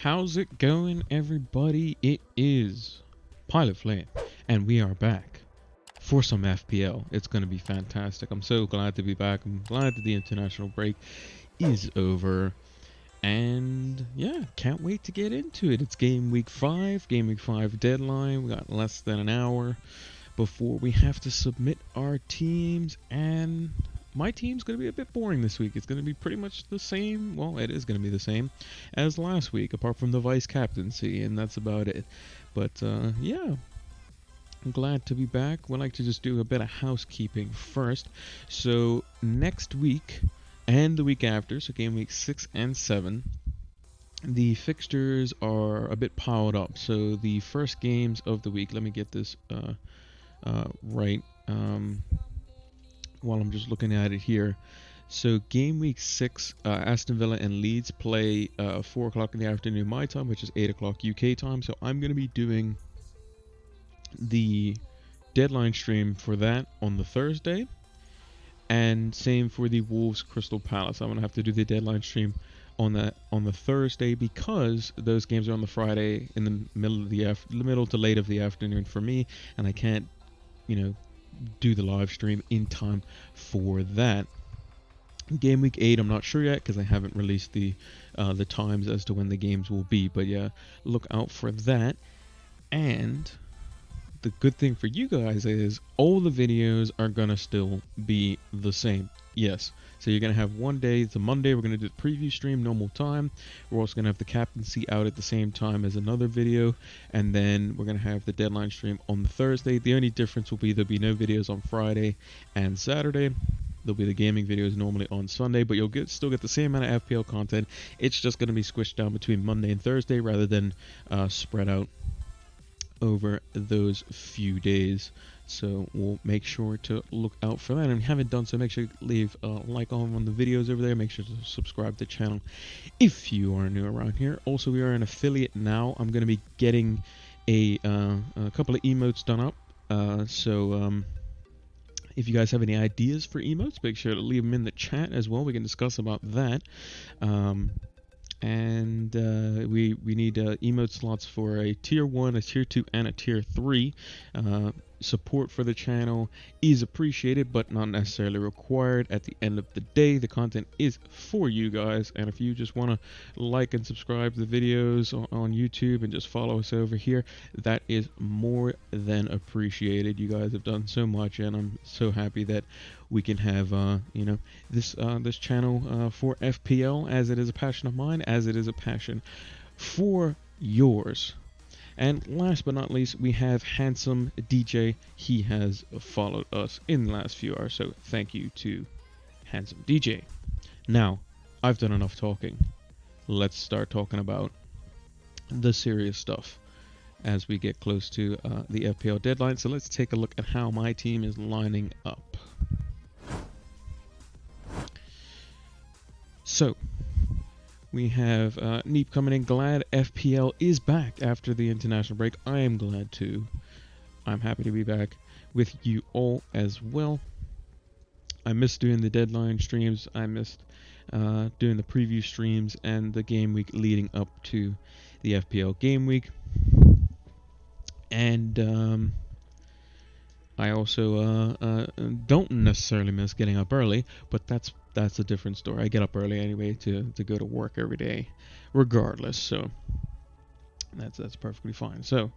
How's it going, everybody? It is Pilot Flame, and we are back for some FPL. It's going to be fantastic. I'm so glad to be back. I'm glad that the international break is over. And yeah, can't wait to get into it. It's game week 5 deadline. We got less than an hour before we have to submit our teams, and my team's going to be a bit boring this week. It's going to be pretty much the same. Well, it is going to be the same as last week, apart from the vice captaincy, and that's about it. But yeah, I'm glad to be back. We'd like to just do a bit of housekeeping first. So next week and the week after, so game week 6 and 7, the fixtures are a bit piled up. So the first games of the week, let me get this right while I'm just looking at it here. So game week 6, Aston Villa and Leeds play 4 o'clock in the afternoon my time, which is 8 o'clock UK time. So I'm going to be doing the deadline stream for that on the Thursday, and same for the Wolves Crystal Palace. I'm going to have to do the deadline stream on the Thursday because those games are on the Friday in the middle to late of the afternoon for me, and I can't do the live stream in time for that. Game week 8, I'm not sure yet because I haven't released the times as to when the games will be, but yeah, look out for that. And the good thing for you guys is all the videos are gonna still be the same. Yes, so you're gonna have one day, it's a Monday, we're gonna do the preview stream normal time. We're also gonna have the captaincy out at the same time as another video, and then we're gonna have the deadline stream on the Thursday. The only difference will be there'll be no videos on Friday and Saturday. There'll be the gaming videos normally on Sunday, but you'll still get the same amount of FPL content. It's just gonna be squished down between Monday and Thursday rather than spread out over those few days. So we'll make sure to look out for that, and if you haven't done so, make sure you leave a like on the videos over there. Make sure to subscribe to the channel if you are new around here. Also, we are an affiliate now. I'm going to be getting a couple of emotes done up, so if you guys have any ideas for emotes, make sure to leave them in the chat as well. We can discuss about that. And we need emote slots for a tier 1, a tier 2, and a tier 3. Support for the channel is appreciated but not necessarily required. At the end of the day, the content is for you guys, and if you just want to like and subscribe to the videos on YouTube and just follow us over here, that is more than appreciated. You guys have done so much, and I'm so happy that we can have this channel for FPL, as it is a passion of mine, as it is a passion for yours. And last but not least, we have Handsome DJ. He has followed us in the last few hours, so thank you to Handsome DJ. Now, I've done enough talking. Let's start talking about the serious stuff as we get close to the FPL deadline. So let's take a look at how my team is lining up. So we have Neep coming in. Glad FPL is back after the international break. I am glad too. I'm happy to be back with you all as well. I missed doing the deadline streams. I missed doing the preview streams and the game week leading up to the FPL game week. And I also don't necessarily miss getting up early, but that's a different story. I get up early anyway to go to work every day, regardless. So that's perfectly fine. So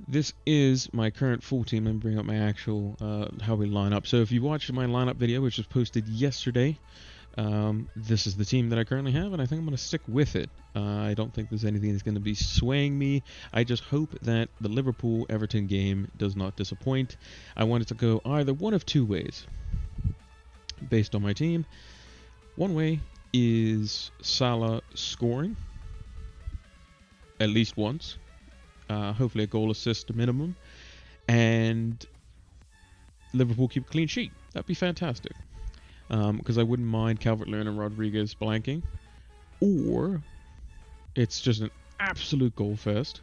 this is my current full team. Let me bring up my actual how we line up. So if you watched my lineup video, which was posted yesterday, this is the team that I currently have, and I think I'm going to stick with it. I don't think there's anything that's going to be swaying me. I just hope that the Liverpool Everton game does not disappoint. I want it to go either one of two ways based on my team. One way is Salah scoring at least once, hopefully a goal assist minimum, and Liverpool keep a clean sheet. That'd be fantastic. Because I wouldn't mind Calvert-Lewin and Rodriguez blanking, or it's just an absolute goal fest,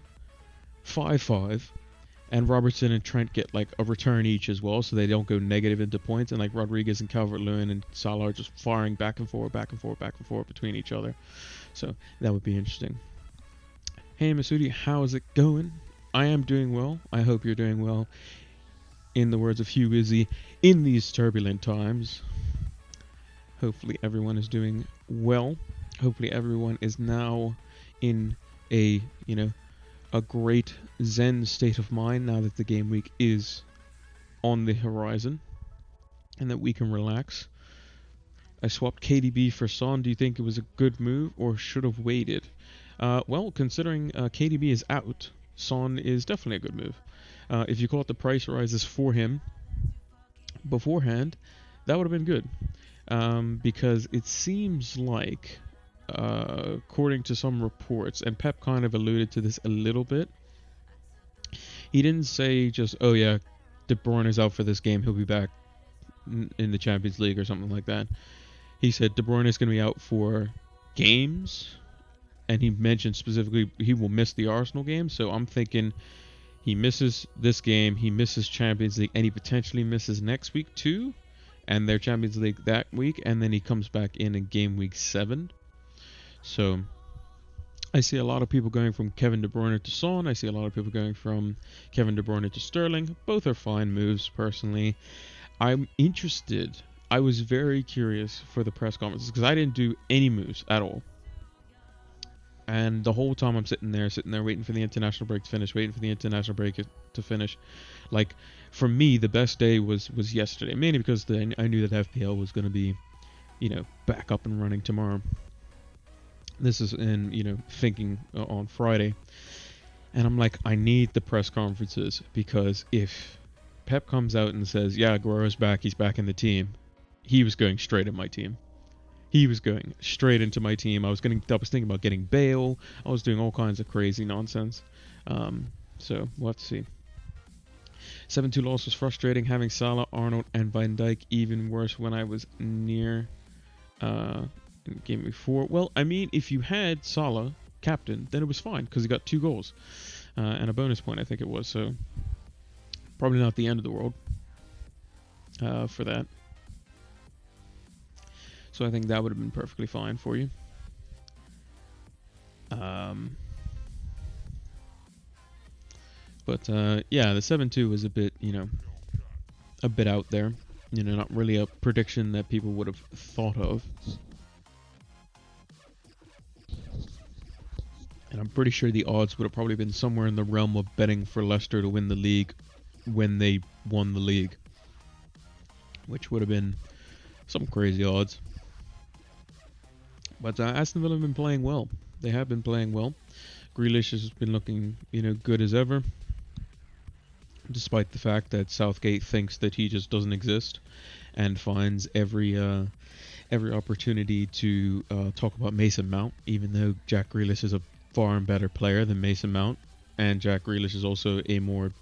5-5, and Robertson and Trent get like a return each as well, so they don't go negative into points. And like Rodriguez and Calvert-Lewin and Salah are just firing back and forth between each other. So that would be interesting. Hey Masudi, how is it going? I am doing well. I hope you're doing well. In the words of Hugh Izzy, in these turbulent times. Hopefully everyone is doing well. Hopefully everyone is now in a great zen state of mind now that the game week is on the horizon and that we can relax. I swapped KDB for Son. Do you think it was a good move or should have waited? Well, considering KDB is out, Son is definitely a good move. If you caught the price rises for him beforehand, that would have been good. Because it seems like, according to some reports, and Pep kind of alluded to this a little bit, he didn't say just, oh yeah, De Bruyne is out for this game, he'll be back in the Champions League or something like that. He said De Bruyne is going to be out for games, and he mentioned specifically he will miss the Arsenal game, so I'm thinking he misses this game, he misses Champions League, and he potentially misses next week too, and their Champions League that week, and then he comes back in game week 7. So I see a lot of people going from Kevin De Bruyne to Son. I see a lot of people going from Kevin De Bruyne to Sterling. Both are fine moves, personally. I'm interested. I was very curious for the press conferences because I didn't do any moves at all. And the whole time I'm sitting there waiting for the international break to finish. Like, for me, the best day was yesterday, mainly because I knew that FPL was going to be, back up and running tomorrow. This is thinking on Friday. And I'm like, I need the press conferences, because if Pep comes out and says, yeah, Aguero's back, he's back in the team, he was going straight in my team. He was going straight into my team. I was thinking about getting Bale. I was doing all kinds of crazy nonsense. So we'll have to see. 7-2 loss was frustrating. Having Salah, Arnold, and Van Dijk even worse when I was near in game week 4. Well, I mean, if you had Salah captain, then it was fine because he got 2 goals and a bonus point, I think it was. So probably not the end of the world for that. So I think that would have been perfectly fine for you. But yeah, the 7-2 was a bit out there. Not really a prediction that people would have thought of. And I'm pretty sure the odds would have probably been somewhere in the realm of betting for Leicester to win the league when they won the league, which would have been some crazy odds. But Aston Villa have been playing well. They have been playing well. Grealish has been looking, good as ever, despite the fact that Southgate thinks that he just doesn't exist and finds every opportunity to talk about Mason Mount, even though Jack Grealish is a far and better player than Mason Mount, and Jack Grealish is also a more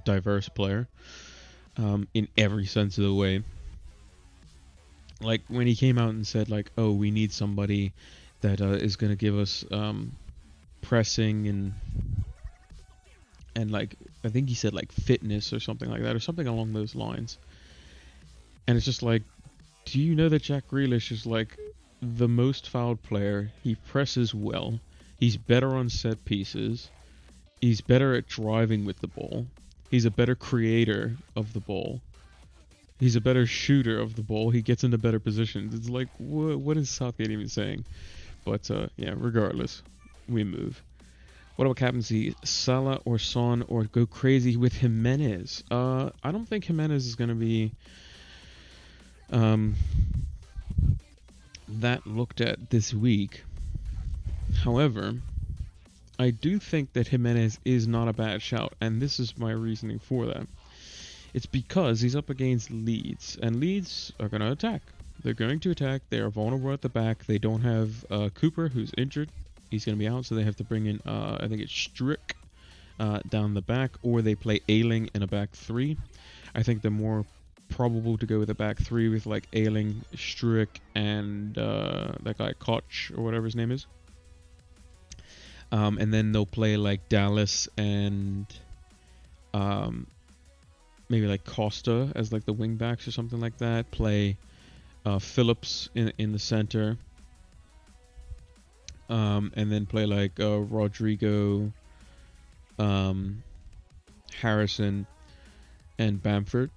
diverse player in every sense of the way. Like, when he came out and said, like, oh, we need somebody that is going to give us pressing and like, I think he said, like, fitness or something like that, or something along those lines. And it's just like, do you know that Jack Grealish is, like, the most fouled player? He presses well. He's better on set pieces. He's better at driving with the ball. He's a better creator of the ball. He's a better shooter of the ball. He gets into better positions. It's like, what is Southgate even saying? But, yeah, regardless, we move. What about captaincy? Salah or Son, or go crazy with Jimenez? I don't think Jimenez is going to be that looked at this week. However, I do think that Jimenez is not a bad shout, and this is my reasoning for that. It's because he's up against Leeds, and Leeds are going to attack. They're going to attack. They are vulnerable at the back. They don't have Cooper, who's injured. He's going to be out, so they have to bring in, I think it's Strick down the back, or they play Ayling in a back 3. I think they're more probable to go with a back 3 with, like, Ayling, Strick, and that guy Koch, or whatever his name is. And then they'll play, like, Dallas and maybe like Costa as like the wing backs or something like that. Play Phillips in the center, and then play like Rodrigo, um, Harrison, and Bamford,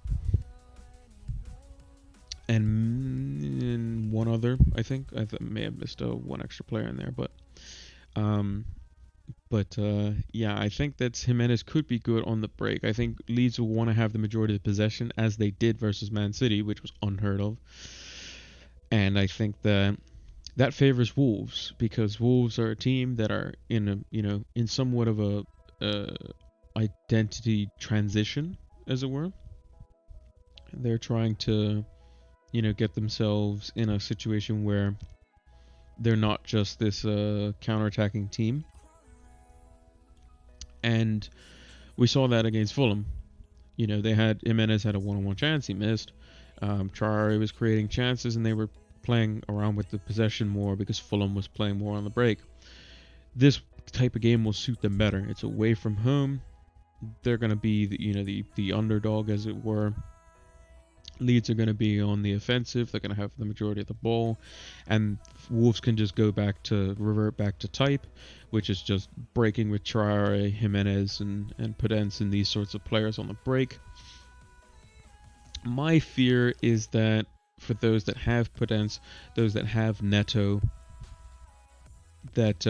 and one other. I think may have missed one extra player in there, um, yeah, I think that Jimenez could be good on the break. I think Leeds will want to have the majority of the possession as they did versus Man City, which was unheard of. And I think that favors Wolves because Wolves are a team that are in somewhat of a identity transition, as it were. They're trying to get themselves in a situation where they're not just this counter-attacking team. And we saw that against Fulham. Jimenez had a one-on-one chance, he missed. Traore was creating chances, and they were playing around with the possession more because Fulham was playing more on the break. This type of game will suit them better. It's away from home. They're going to be the underdog, as it were. Leeds are going to be on the offensive. They're going to have the majority of the ball, and Wolves can just revert back to type, which is just breaking with Traore, Jimenez, and Podence and these sorts of players on the break. My fear is that for those that have Podence, those that have Neto, that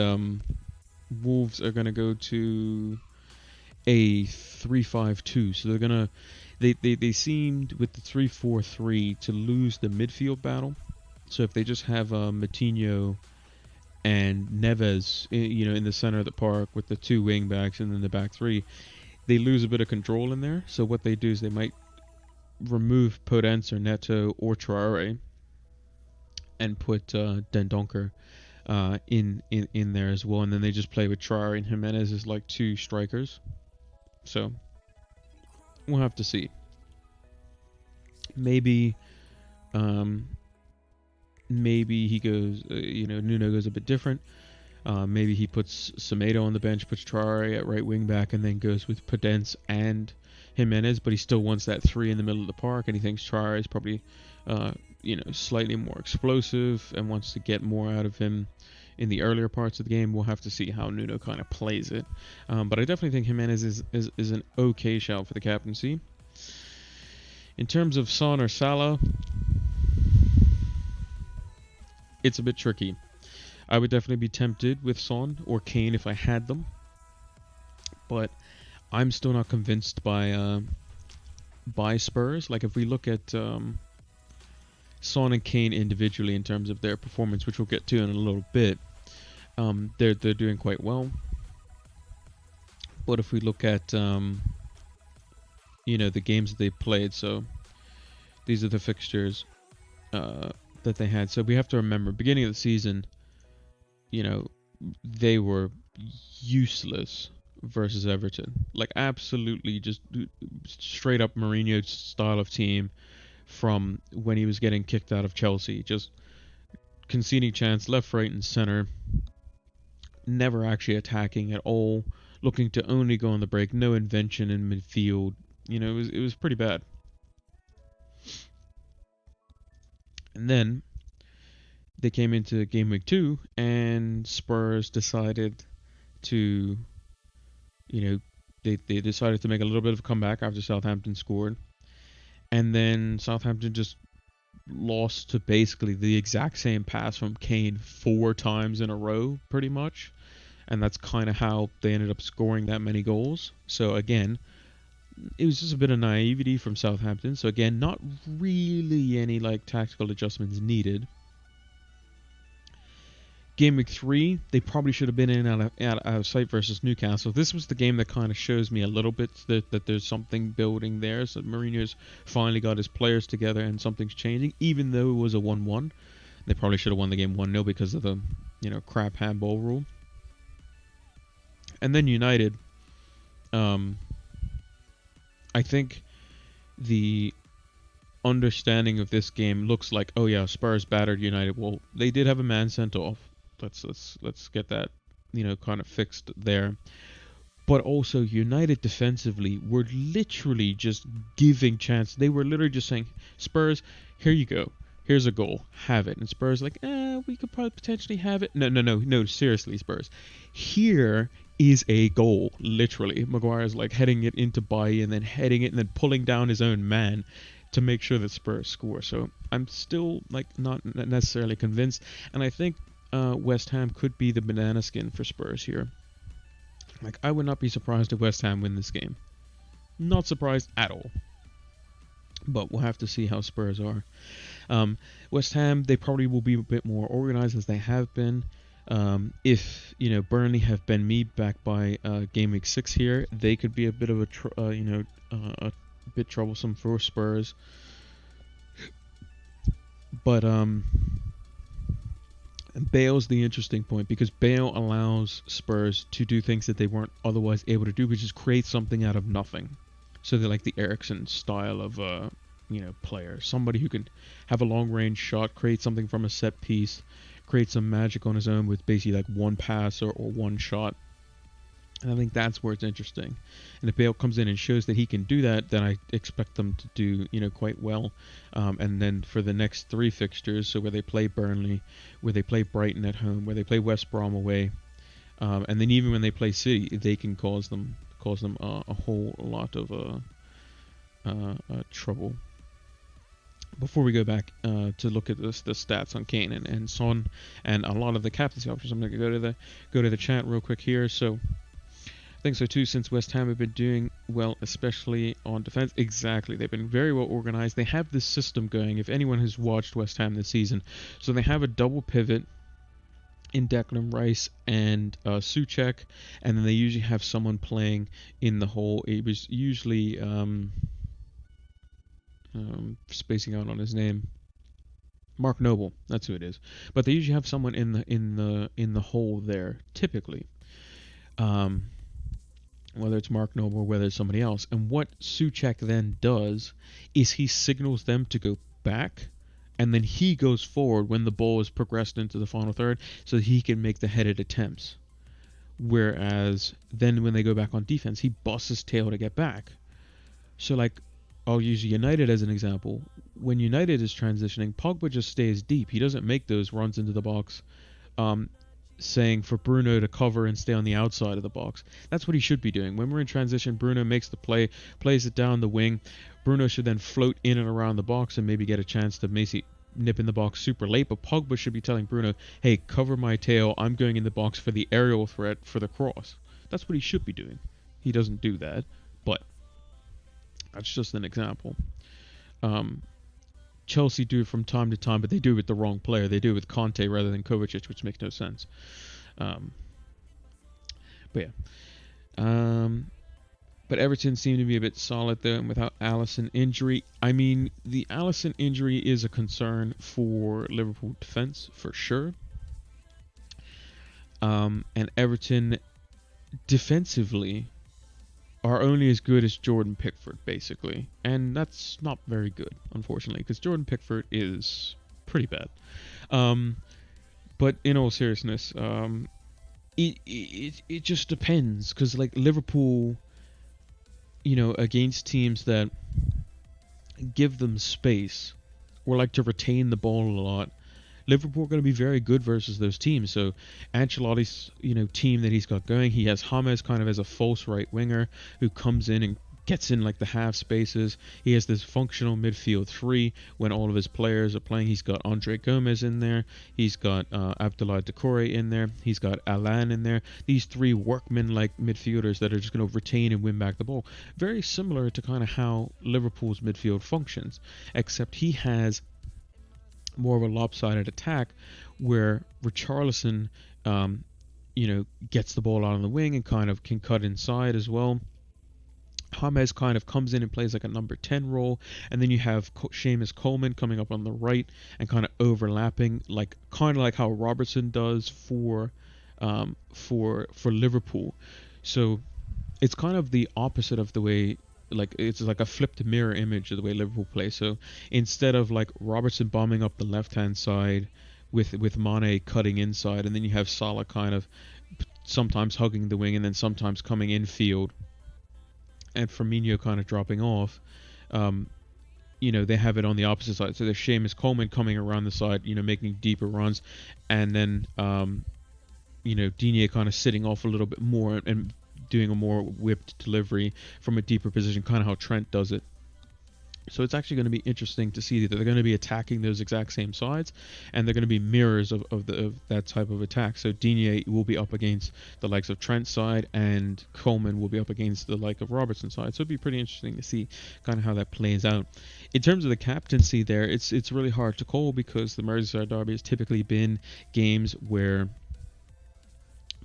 Wolves are going to go to a 3-5-2. So they're going to they seemed with the 3-4-3 to lose the midfield battle. So if they just have Matinho and Neves, in the center of the park with the two wing backs and then the back three, they lose a bit of control in there. So what they do is they might remove Podence or Neto or Traore and put Dendoncker in there as well, and then they just play with Traore and Jimenez as like two strikers. So we'll have to see. Maybe he goes, Nuno goes a bit different. Maybe he puts Semedo on the bench, puts Traore at right wing back, and then goes with Podence and Jimenez, but he still wants that three in the middle of the park, and he thinks Traore is probably, slightly more explosive and wants to get more out of him in the earlier parts of the game. We'll have to see how Nuno kind of plays it. But I definitely think Jimenez is an okay shout for the captaincy. In terms of Son or Salah, it's a bit tricky. I would definitely be tempted with Son or Kane if I had them, but I'm still not convinced by Spurs. Like if we look at Son and Kane individually in terms of their performance, which we'll get to in a little bit, they're doing quite well. But if we look at the games that they played, so these are the fixtures that they had. So we have to remember, beginning of the season, they were useless versus Everton. Like absolutely just straight up Mourinho style of team from when he was getting kicked out of Chelsea. Just conceding chance left, right, and center. Never actually attacking at all. Looking to only go on the break. No invention in midfield. It was pretty bad. And then they came into Gameweek 2 and Spurs decided to, they decided to make a little bit of a comeback after Southampton scored. And then Southampton just lost to basically the exact same pass from Kane 4 times in a row, pretty much. And that's kind of how they ended up scoring that many goals. So again, it was just a bit of naivety from Southampton. So again, not really any tactical adjustments needed. Game week 3, they probably should have been in out of sight versus Newcastle. This was the game that kind of shows me a little bit that there's something building there. So Mourinho's finally got his players together and something's changing, even though it was a 1-1. They probably should have won the game 1-0 because of the crap handball rule. And then United, I think the understanding of this game looks like, oh yeah, Spurs battered United. Well, they did have a man sent off. Let's get that kind of fixed there. But also United defensively were literally just giving chance. They were literally just saying, Spurs, here you go. Here's a goal. Have it. And Spurs like, we could probably potentially have it. No, seriously, Spurs. Here is a goal, literally. Maguire's like heading it into Bailly and then heading it and then pulling down his own man to make sure that Spurs score. So I'm still like not necessarily convinced. And I think West Ham could be the banana skin for Spurs here. Like, I would not be surprised if West Ham win this game. Not surprised at all. But we'll have to see how Spurs are. West Ham, they probably will be a bit more organized as they have been. If Burnley have Ben Mee back by game week 6 here, they could be a bit of a bit troublesome for Spurs. But Bale's the interesting point, because Bale allows Spurs to do things that they weren't otherwise able to do, which is create something out of nothing. So they're like the Eriksen style of player, somebody who can have a long range shot, create something from a set piece, create some magic on his own with basically like one pass or one shot. And I think that's where it's interesting. And if Bale comes in and shows that he can do that, then I expect them to do quite well. And then for the next 3 fixtures, so where they play Burnley, where they play Brighton at home, where they play West Brom away, and then even when they play City, they can cause them a whole lot of trouble. Before we go back to look at the stats on Kane and Son and a lot of the captaincy options, I'm going to go to the chat real quick here. So I think so too, since West Ham have been doing well, especially on defense. Exactly. They've been very well organized. They have this system going, if anyone has watched West Ham this season. So they have a double pivot in Declan Rice and Souček, and then they usually have someone playing in the hole. It was usually spacing out on his name. Mark Noble, that's who it is. But they usually have someone in the hole there, typically. Whether it's Mark Noble or whether it's somebody else. And what Souček then does is he signals them to go back, and then he goes forward when the ball is progressed into the final third so that he can make the headed attempts. Whereas then when they go back on defense, he busts his tail to get back. So like, I'll use United as an example. When United is transitioning, Pogba just stays deep. He doesn't make those runs into the box, saying for Bruno to cover and stay on the outside of the box. That's what he should be doing. When we're in transition, Bruno makes the play, plays it down the wing. Bruno should then float in and around the box and maybe get a chance to maybe nip in the box super late. But Pogba should be telling Bruno, hey, cover my tail. I'm going in the box for the aerial threat for the cross. That's what he should be doing. He doesn't do that, but that's just an example. Chelsea do it from time to time, but they do it with the wrong player. They do it with Conte rather than Kovacic, which makes no sense. But Everton seem to be a bit solid though, and without Alisson injury. I mean, the Alisson injury is a concern for Liverpool defense for sure. And Everton defensively are only as good as Jordan Pickford, basically. And that's not very good, unfortunately, because Jordan Pickford is pretty bad. But in all seriousness, it just depends, because like Liverpool, against teams that give them space or like to retain the ball a lot, Liverpool are going to be very good versus those teams. So Ancelotti's, team that he's got going, he has James kind of as a false right winger who comes in and gets in like the half spaces. He has this functional midfield 3 when all of his players are playing. He's got Andre Gomez in there. He's got Abdoulaye Doucouré in there. He's got Alan in there. These 3 workmen-like midfielders that are just going to retain and win back the ball. Very similar to kind of how Liverpool's midfield functions, except he has more of a lopsided attack where Richarlison, gets the ball out on the wing and kind of can cut inside as well. James kind of comes in and plays like a number 10 role, and then you have Seamus Coleman coming up on the right and kind of overlapping, kind of like how Robertson does for Liverpool. So it's kind of the opposite of the way. Like it's like a flipped mirror image of the way Liverpool play. So instead of like Robertson bombing up the left hand side with Mane cutting inside, and then you have Salah kind of sometimes hugging the wing and then sometimes coming in field, and Firmino kind of dropping off. Um, they have it on the opposite side. So there's Seamus Coleman coming around the side, making deeper runs, and then Digne kind of sitting off a little bit more and doing a more whipped delivery from a deeper position, kind of how Trent does it. So it's actually going to be interesting to see that they're going to be attacking those exact same sides, and they're going to be mirrors of that type of attack. So Digne will be up against the likes of Trent's side, and Coleman will be up against the like of Robertson's side. So it'll be pretty interesting to see kind of how that plays out. In terms of the captaincy there, it's really hard to call because the Merseyside derby has typically been games where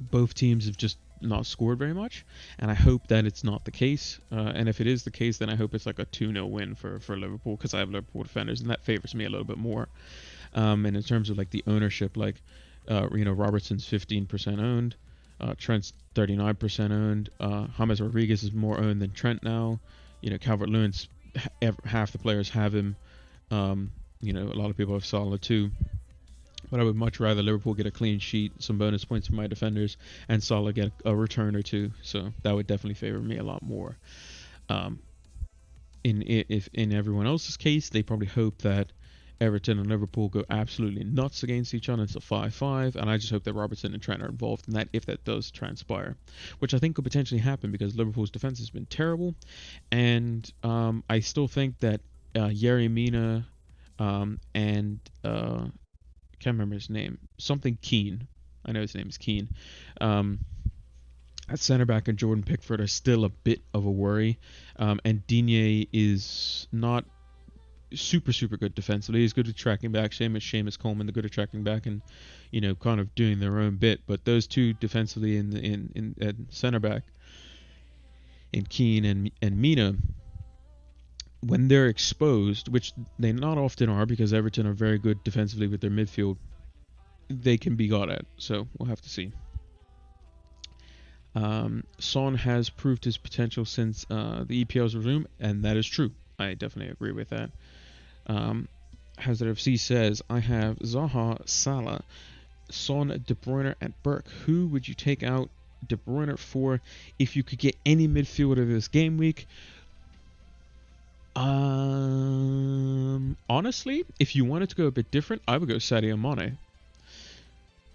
both teams have just not scored very much, and I hope that it's not the case. And if it is the case, then I hope it's like a 2-0 win for Liverpool, because I have Liverpool defenders, and that favors me a little bit more. And in terms of like the ownership, like Robertson's 15% owned, Trent's 39% owned, James Rodriguez is more owned than Trent now. Calvert-Lewin's half the players have him. A lot of people have Salah too. But I would much rather Liverpool get a clean sheet, some bonus points for my defenders, and Salah get a return or two. So that would definitely favor me a lot more. If in everyone else's case, they probably hope that Everton and Liverpool go absolutely nuts against each other. It's a 5-5, and I just hope that Robertson and Trent are involved in that if that does transpire, which I think could potentially happen because Liverpool's defense has been terrible, and I still think that Yerry Mina and can't remember his name. Something Keane. I know his name is Keane. At center back and Jordan Pickford are still a bit of a worry. And Digne is not super good defensively. He's good at tracking back. Seamus Coleman, they're good at tracking back and kind of doing their own bit. But those two defensively in center back, in Keane and Mina, when they're exposed, which they not often are because Everton are very good defensively with their midfield, they can be got at. So we'll have to see. Son has proved his potential since the EPL's resumed, and that is true. I definitely agree with that. Hazard FC says, I have Zaha, Salah, Son, De Bruyne, and Burke. Who would you take out De Bruyne for if you could get any midfielder this game week? Honestly, if you wanted to go a bit different, I would go Sadio Mane.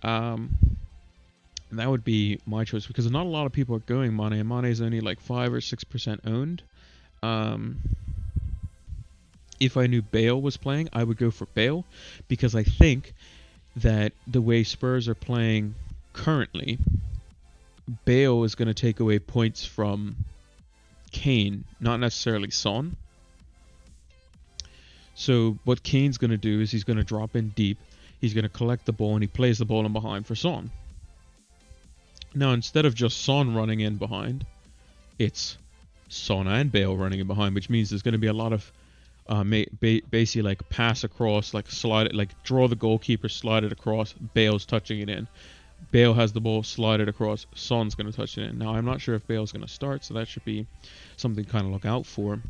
And that would be my choice because not a lot of people are going Mane, and Mane is only like 5 or 6% owned. If I knew Bale was playing, I would go for Bale because I think that the way Spurs are playing currently, Bale is going to take away points from Kane, not necessarily Son. So what Kane's going to do is he's going to drop in deep, he's going to collect the ball, and he plays the ball in behind for Son. Now, instead of just Son running in behind, it's Son and Bale running in behind, which means there's going to be a lot of basically like pass across, like slide it, like draw the goalkeeper, slide it across, Bale's touching it in. Bale has the ball, slide it across, Son's going to touch it in. Now, I'm not sure if Bale's going to start, so that should be something to kind of look out for.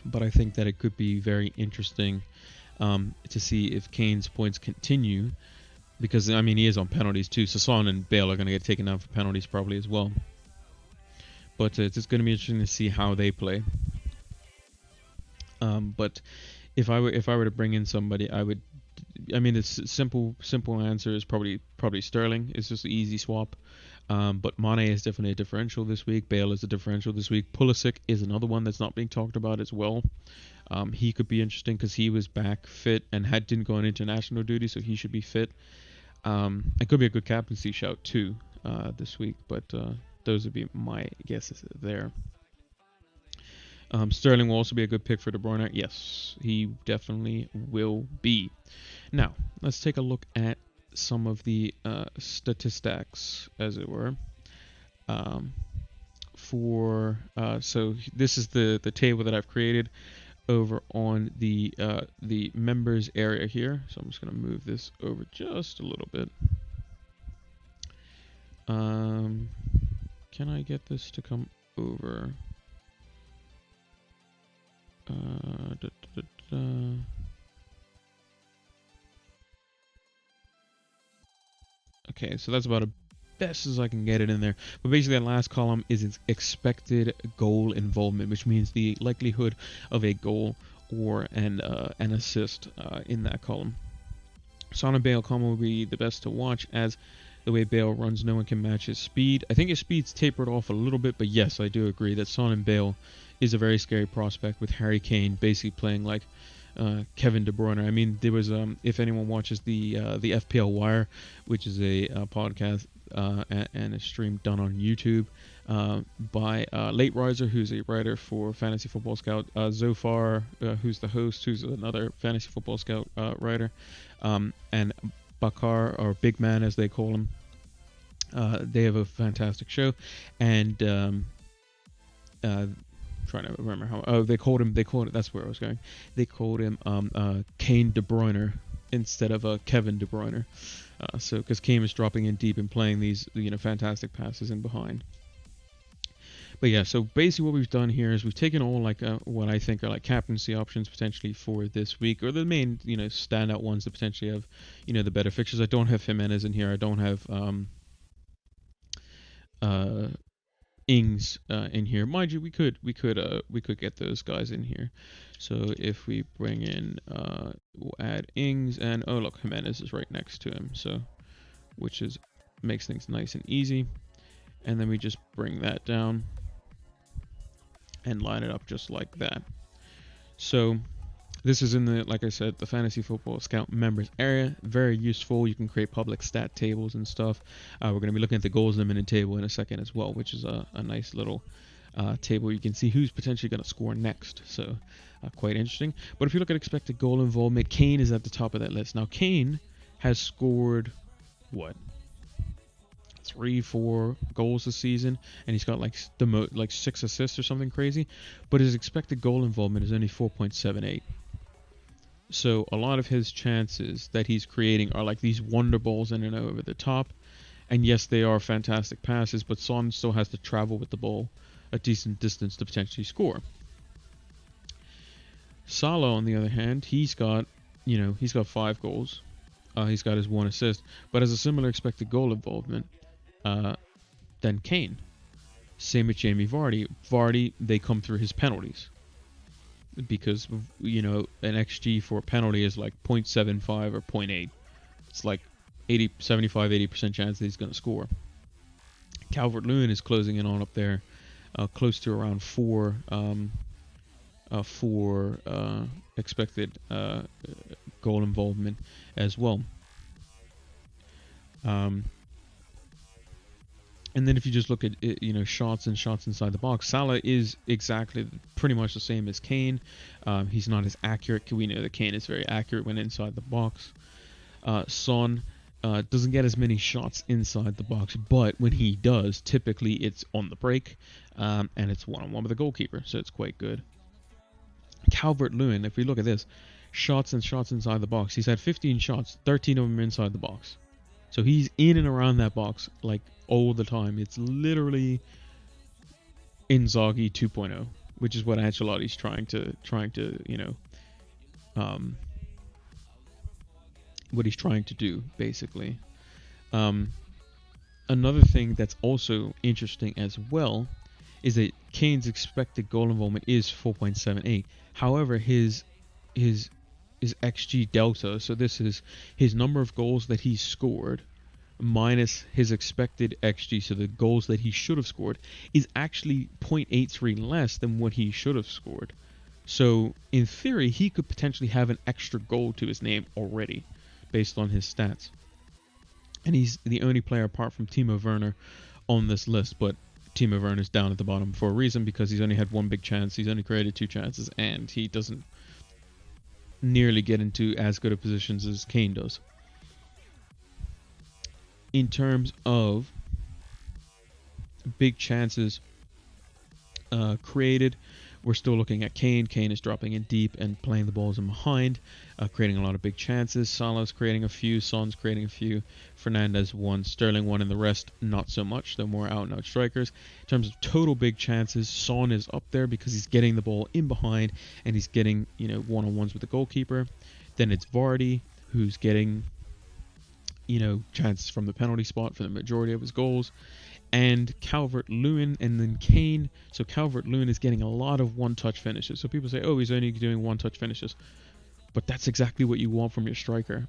But I think that it could be very interesting to see if Kane's points continue, because I mean he is on penalties too. So Son and Bale are going to get taken down for penalties probably as well. But it's just going to be interesting to see how they play. But if I were to bring in somebody, I would. I mean, the simple answer is probably Sterling. It's just an easy swap. But Mane is definitely a differential this week. Bale is a differential this week. Pulisic is another one that's not being talked about as well. He could be interesting because he was back fit and didn't go on international duty, so he should be fit. It could be a good captaincy shout too this week, but those would be my guesses there. Sterling will also be a good pick for De Bruyne. Yes, he definitely will be. Now, let's take a look at some of the statistics, as it were. So this is the table that I've created over on the members area here. So I'm just going to move this over just a little bit. Can I get this to come over? Okay, so that's about best as I can get it in there. But basically, that last column is its expected goal involvement, which means the likelihood of a goal or an assist in that column. Son and Bale combo will be the best to watch, as the way Bale runs, no one can match his speed. I think his speed's tapered off a little bit, but yes, I do agree that Son and Bale is a very scary prospect, with Harry Kane basically playing like Kevin De Bruyne. I mean, there was if anyone watches the FPL Wire, which is a podcast and a stream done on YouTube by Late Riser, who's a writer for Fantasy Football Scout, Zofar, who's the host, who's another Fantasy Football Scout writer, and Bakar, or Big Man as they call him. They have a fantastic show, and trying to remember how they called him. That's where I was going. They called him Kane De Bruyne instead of Kevin De Bruyne. So because Kane is dropping in deep and playing these fantastic passes in behind. But yeah, so basically what we've done here is we've taken all like what I think are like captaincy options potentially for this week, or the main standout ones that potentially have the better fixtures. I don't have Jimenez in here. I don't have Ings in here. Mind you, we could get those guys in here. So if we bring in we'll add Ings, and oh look, Jimenez is right next to him, so which makes things nice and easy. And then we just bring that down and line it up just like that. So this is in the, like I said, the Fantasy Football Scout members area. Very useful. You can create public stat tables and stuff. We're going to be looking at the goals limited table in a second as well, which is a nice little table. You can see who's potentially going to score next. So quite interesting. But if you look at expected goal involvement, Kane is at the top of that list. Now Kane has scored what? 3-4 goals this season, and he's got like 6 assists or something crazy, but his expected goal involvement is only 4.78. So a lot of his chances that he's creating are like these wonder balls in and over the top, and yes, they are fantastic passes, but Son still has to travel with the ball a decent distance to potentially score. Salah, on the other hand, he's got 5 goals, he's got his 1 assist, but has a similar expected goal involvement than Kane. Same with Jamie Vardy. Vardy, they come through his penalties, because an XG for a penalty is like 0.75 or 0.8. It's like 80% chance that he's going to score. Calvert-Lewin is closing in on up there, close to around 4 expected goal involvement as well. And then if you just look at shots inside the box, Salah is exactly pretty much the same as Kane. He's not as accurate. We know that Kane is very accurate when inside the box. Son doesn't get as many shots inside the box, but when he does, typically it's on the break, and it's one-on-one with the goalkeeper, so it's quite good. Calvert-Lewin, if we look at this, shots inside the box, he's had 15 shots, 13 of them inside the box. So he's in and around that box like all the time. It's literally Inzaghi 2.0, which is what Ancelotti's trying to what he's trying to do, basically. Another thing that's also interesting as well is that Kane's expected goal involvement is 4.78. However, his XG delta, so this is his number of goals that he scored minus his expected XG, so the goals that he should have scored, is actually 0.83 less than what he should have scored. So in theory, he could potentially have an extra goal to his name already based on his stats. And he's the only player apart from Timo Werner on this list, but Timo Werner is down at the bottom for a reason, because he's only had 1 big chance, he's only created 2 chances, and he doesn't nearly get into as good of positions as Kane does. In terms of big chances created, we're still looking at Kane. Kane is dropping in deep and playing the balls in behind, creating a lot of big chances. Salah's creating a few, Son's creating a few, Fernandes 1, Sterling 1, and the rest not so much. They're more out-and-out strikers. In terms of total big chances, Son is up there because he's getting the ball in behind and he's getting one-on-ones with the goalkeeper. Then it's Vardy, who's getting chances from the penalty spot for the majority of his goals. And Calvert-Lewin and then Kane. So Calvert-Lewin is getting a lot of one-touch finishes. So people say, oh, he's only doing one-touch finishes. But that's exactly what you want from your striker.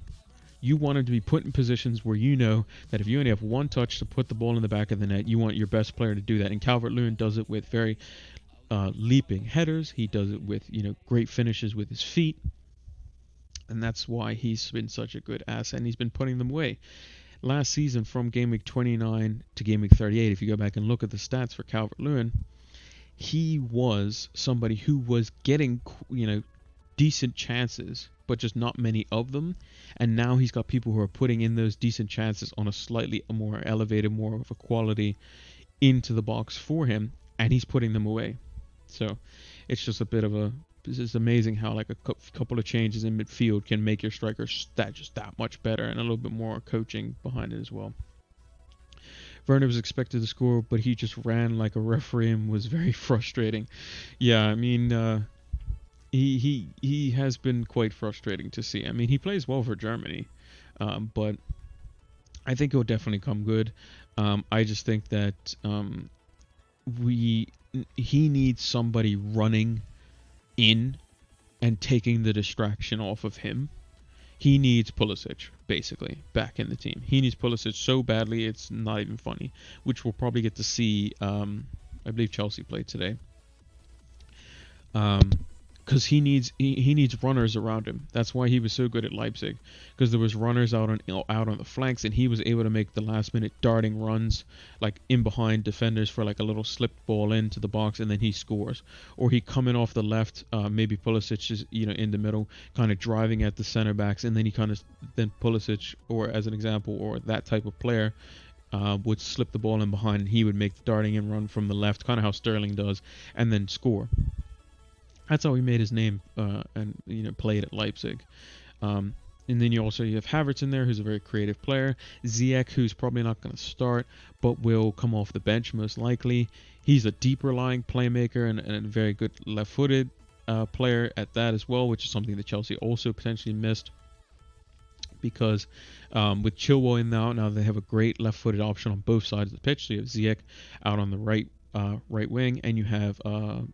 You want him to be put in positions where you know that if you only have one touch to put the ball in the back of the net, you want your best player to do that. And Calvert-Lewin does it with very leaping headers. He does it with great finishes with his feet. And that's why he's been such a good asset, and he's been putting them away. Last season, from game week 29 to game week 38, if you go back and look at the stats for Calvert-Lewin, he was somebody who was getting, decent chances, but just not many of them. And now he's got people who are putting in those decent chances on a slightly more elevated, more of a quality into the box for him, and he's putting them away. So it's just a bit of a... This is amazing how like a couple of changes in midfield can make your striker that much better, and a little bit more coaching behind it as well. Werner was expected to score, but he just ran like a referee and was very frustrating. Yeah, I mean, he has been quite frustrating to see. I mean, he plays well for Germany, but I think he'll definitely come good. I just think that he needs somebody running in and taking the distraction off of him. He needs Pulisic, basically, back in the team. He needs Pulisic so badly, it's not even funny, which we'll probably get to see. I believe Chelsea played today. Because he needs runners around him. That's why he was so good at Leipzig, because there was runners out on the flanks, and he was able to make the last minute darting runs like in behind defenders for like a little slipped ball into the box, and then he scores. Or he coming off the left, maybe Pulisic is in the middle, kind of driving at the center backs, and then then Pulisic, or as an example, or that type of player, would slip the ball in behind, and he would make the darting in run from the left, kind of how Sterling does, and then score. That's how he made his name and played at Leipzig. And then you have Havertz in there, who's a very creative player. Ziyech, who's probably not going to start, but will come off the bench most likely. He's a deeper lying playmaker and a very good left-footed player at that as well, which is something that Chelsea also potentially missed. Because with Chilwell in now they have a great left-footed option on both sides of the pitch. So you have Ziyech out on the right wing, and you have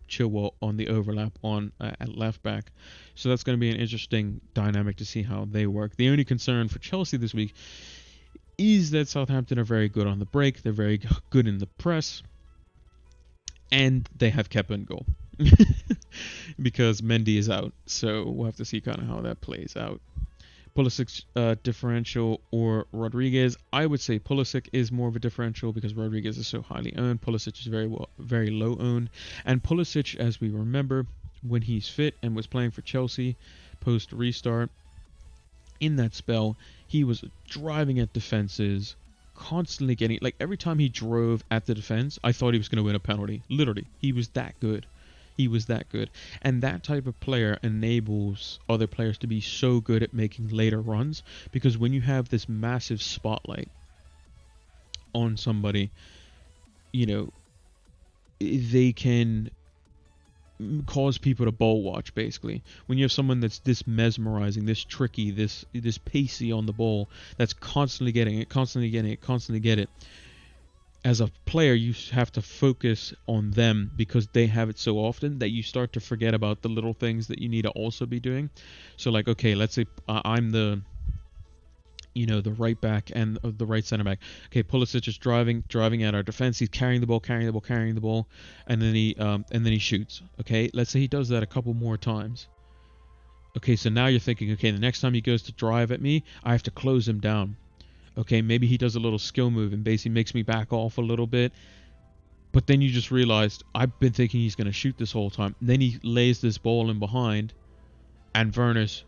Chilwell on the overlap at left back. So that's going to be an interesting dynamic to see how they work. The only concern for Chelsea this week is that Southampton are very good on the break. They're very good in the press, and they have Kepa in goal because Mendy is out. So we'll have to see kind of how that plays out. Pulisic differential or Rodriguez. I would say Pulisic is more of a differential because Rodriguez is so highly owned. Pulisic is very low owned. And Pulisic, as we remember, when he's fit and was playing for Chelsea post restart, in that spell, he was driving at defenses, constantly getting, like every time he drove at the defense, I thought he was going to win a penalty. Literally, he was that good. He was that good. And that type of player enables other players to be so good at making later runs, because when you have this massive spotlight on somebody, they can cause people to ball watch, basically. When you have someone that's this mesmerizing, this tricky, this pacey on the ball, that's constantly getting it, as a player, you have to focus on them because they have it so often that you start to forget about the little things that you need to also be doing. So, like, okay, let's say I'm the right back and the right center back. Okay, Pulisic is driving at our defense. He's carrying the ball, and then he shoots. Okay, let's say he does that a couple more times. Okay, so now you're thinking, okay, the next time he goes to drive at me, I have to close him down. Okay, maybe he does a little skill move and basically makes me back off a little bit. But then you just realized, I've been thinking he's going to shoot this whole time. And then he lays this ball in behind, and Werner's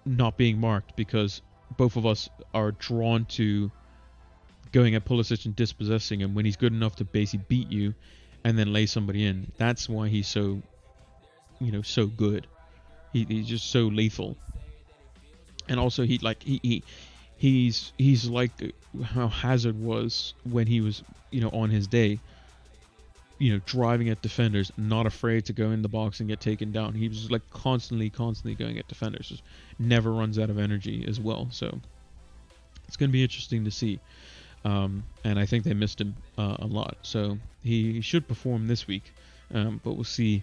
not being marked because both of us are drawn to going at Pulisic and dispossessing him when he's good enough to basically beat you and then lay somebody in. That's why he's so, so good. He's just so lethal. And also he's like how Hazard was when he was, on his day, driving at defenders, not afraid to go in the box and get taken down. He was like constantly going at defenders, just never runs out of energy as well. So It's going to be interesting to see. And I think they missed him a lot. So he should perform this week. But we'll see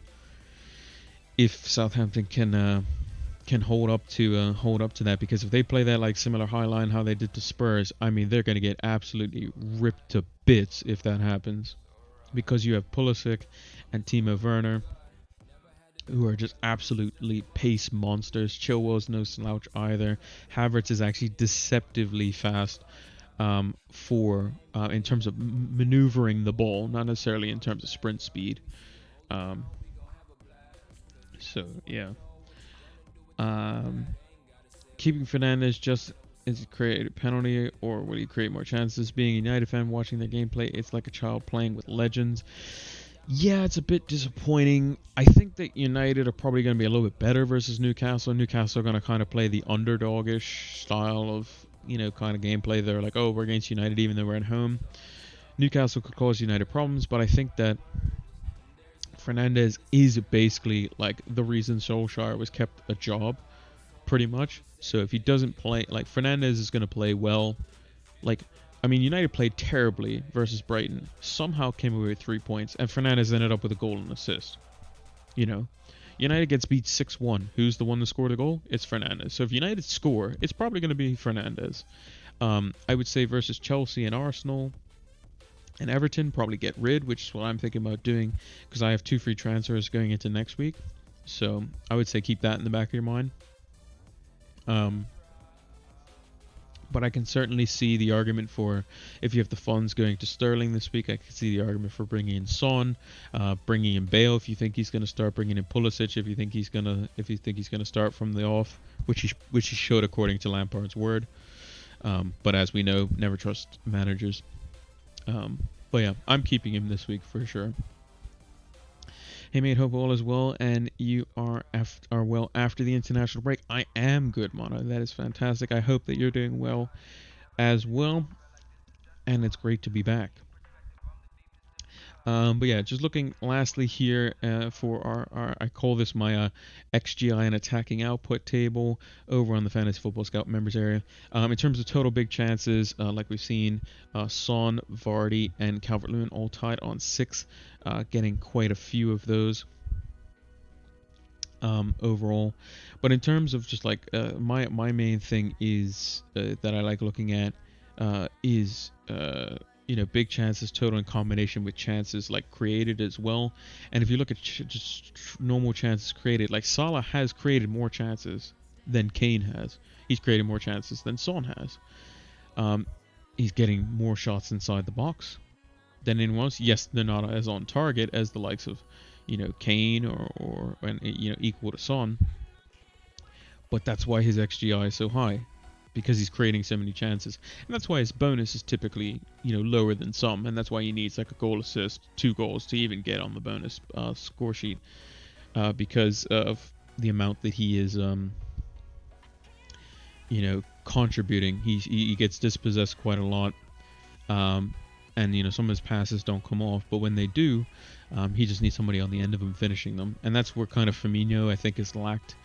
if Southampton can hold up to that, because if they play that like similar high line how they did to Spurs, I mean they're going to get absolutely ripped to bits if that happens, because you have Pulisic and Timo Werner, who are just absolutely pace monsters. Chilwell's no slouch either. Havertz is actually deceptively fast for in terms of maneuvering the ball, not necessarily in terms of sprint speed. So yeah. Keeping Fernandes just is it create a penalty, or will he create more chances? Being a United fan watching their gameplay, it's like a child playing with legends. Yeah, it's a bit disappointing. I think that United are probably going to be a little bit better versus Newcastle. Newcastle are going to kind of play the underdogish style of, kind of gameplay. They're like, oh, we're against United even though we're at home. Newcastle could cause United problems, but I think that Fernandes is basically like the reason Solskjaer was kept a job, pretty much. So if he doesn't play, like Fernandes is going to play well. Like, I mean, United played terribly versus Brighton, somehow came away with 3 points, and Fernandes ended up with a goal and assist. United gets beat 6-1. Who's the one that scored the goal? It's Fernandes. So if United score, it's probably going to be Fernandes. I would say versus Chelsea and Arsenal and Everton, probably get rid, which is what I'm thinking about doing, because I have 2 free transfers going into next week. So I would say keep that in the back of your mind. But I can certainly see the argument for, if you have the funds going to Sterling this week, I can see the argument for bringing in Son, bringing in Bale if you think he's going to start, bringing in Pulisic if you think he's going to start from the off, which he should according to Lampard's word. But as we know, never trust managers. But yeah, I'm keeping him this week for sure. Hey mate, hope all is well and you are well after the international break. I am good, Mono. That is fantastic. I hope that you're doing well as well, and it's great to be back. But yeah, just looking lastly here for our I call this my XGI and attacking output table over on the Fantasy Football Scout members area. In terms of total big chances, like we've seen, Son, Vardy, and Calvert-Lewin all tied on 6, getting quite a few of those overall. But in terms of just like my main thing is that I like looking at is big chances total in combination with chances like created as well. And if you look at just normal chances created, like Salah has created more chances than Kane has. He's created more chances than Son has. He's getting more shots inside the box than anyone else. Yes, they're not as on target as the likes of, Kane or equal to Son. But that's why his XGI is so high, because he's creating so many chances. And that's why his bonus is typically, lower than some. And that's why he needs like a goal assist, 2 goals to even get on the bonus score sheet, because of the amount that he is, contributing. He gets dispossessed quite a lot. And, some of his passes don't come off. But when they do, he just needs somebody on the end of them finishing them. And that's where kind of Firmino, I think, has lacked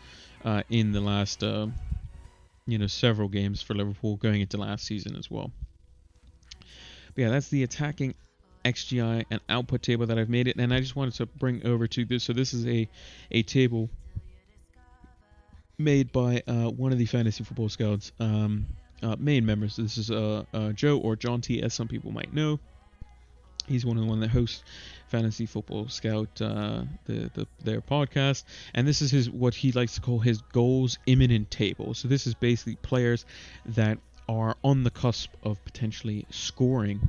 in the last... several games for Liverpool going into last season as well. But yeah, that's the attacking XGI and output table that I've made it, and I just wanted to bring over to this. So this is a table made by one of the Fantasy Football Scouts main members. This is Joe, or John T, as some people might know. He's one of the one that hosts Fantasy Football Scout, their podcast, and this is what he likes to call his goals imminent table. So this is basically players that are on the cusp of potentially scoring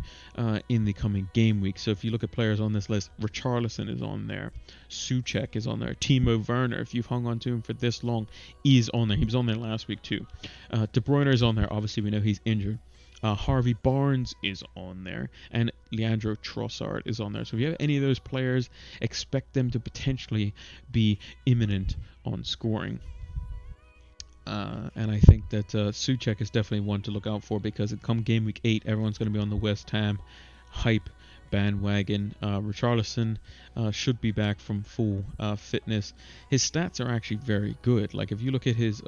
in the coming game week. So if you look at players on this list, Richarlison is on there, Souček is on there, Timo Werner, if you've hung on to him for this long, is on there. He was on there last week too. De Bruyne is on there. Obviously, we know he's injured. Harvey Barnes is on there, and Leandro Trossard is on there. So if you have any of those players, expect them to potentially be imminent on scoring. And I think that Souček is definitely one to look out for, because come game week 8, everyone's going to be on the West Ham hype bandwagon. Richarlison should be back from full fitness. His stats are actually very good. Like if you look at his